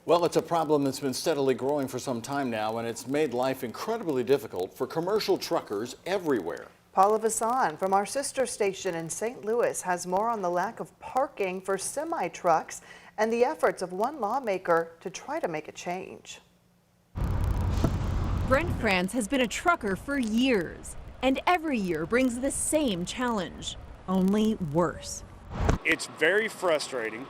Well, it's a problem that's been steadily growing for some time now, and it's made life incredibly difficult for commercial truckers everywhere. Paula Vasan from our sister station in St. Louis has more on the lack of parking for semi-trucks and the efforts of one lawmaker to try to make a change. Brent France has been a trucker for years, and every year brings the same challenge, only worse. It's very frustrating.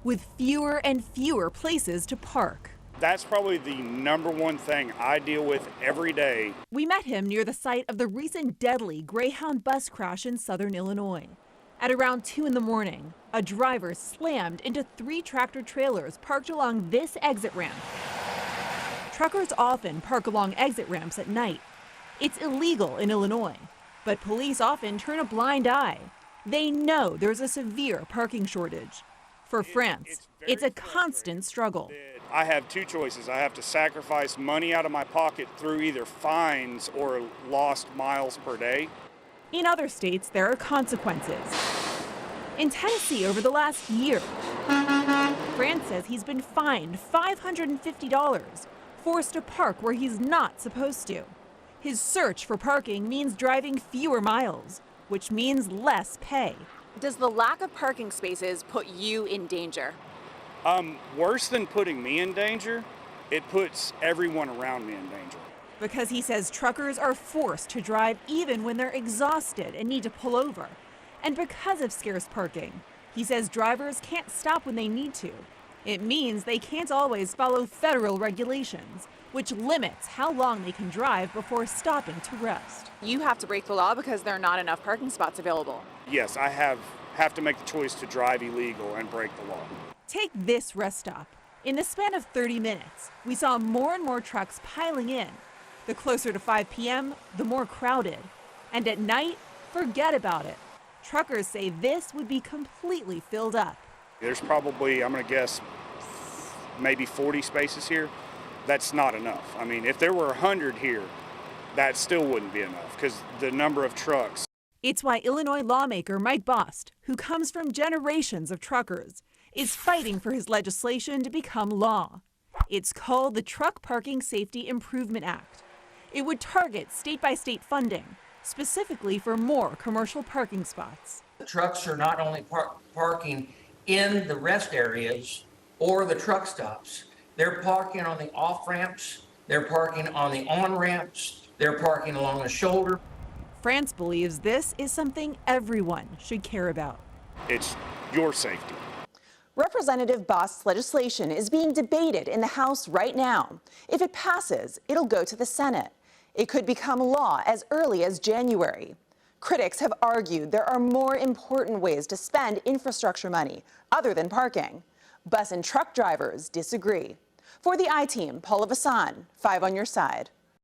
With fewer and fewer places to park. That's probably the #1 thing I deal with every day. We met him near the site of the recent deadly Greyhound bus crash in southern Illinois. At around 2 in the morning, a driver slammed into 3 tractor trailers parked along this exit ramp. Truckers often park along exit ramps at night. It's illegal in Illinois, but police often turn a blind eye. They know there's a severe parking shortage. For France, it's a constant struggle. I have 2 choices. I have to sacrifice money out of my pocket through either fines or lost miles per day. In other states, there are consequences. In Tennessee, over the last year, France says he's been fined $550, forced to park where he's not supposed to. His search for parking means driving fewer miles, which means less pay. Does the lack of parking spaces put you in danger? Worse than putting me in danger, it puts everyone around me in danger. Because he says truckers are forced to drive even when they're exhausted and need to pull over. And because of scarce parking, he says drivers can't stop when they need to. It means they can't always follow federal regulations, which limits how long they can drive before stopping to rest. You have to break the law because there are not enough parking spots available. Yes, I have to make the choice to drive illegal and break the law. Take this rest stop. In the span of 30 minutes, we saw more and more trucks piling in. The closer to 5 p.m., the more crowded. And at night, forget about it. Truckers say this would be completely filled up. There's probably, I'm going to guess, maybe 40 spaces here. That's not enough. I mean, if there were 100 here, that still wouldn't be enough because the number of trucks. It's why Illinois lawmaker Mike Bost, who comes from generations of truckers, is fighting for his legislation to become law. It's called the Truck Parking Safety Improvement Act. It would target state-by-state funding, specifically for more commercial parking spots. The trucks are not only parking in the rest areas or the truck stops. They're parking on the off-ramps, they're parking on the on-ramps, they're parking along the shoulder. France believes this is something everyone should care about. It's your safety. Representative Bost's legislation is being debated in the House right now. If it passes, it'll go to the Senate. It could become law as early as January. Critics have argued there are more important ways to spend infrastructure money other than parking. Bus and truck drivers disagree. For the I-Team, Paula Vasan, 5 on your side.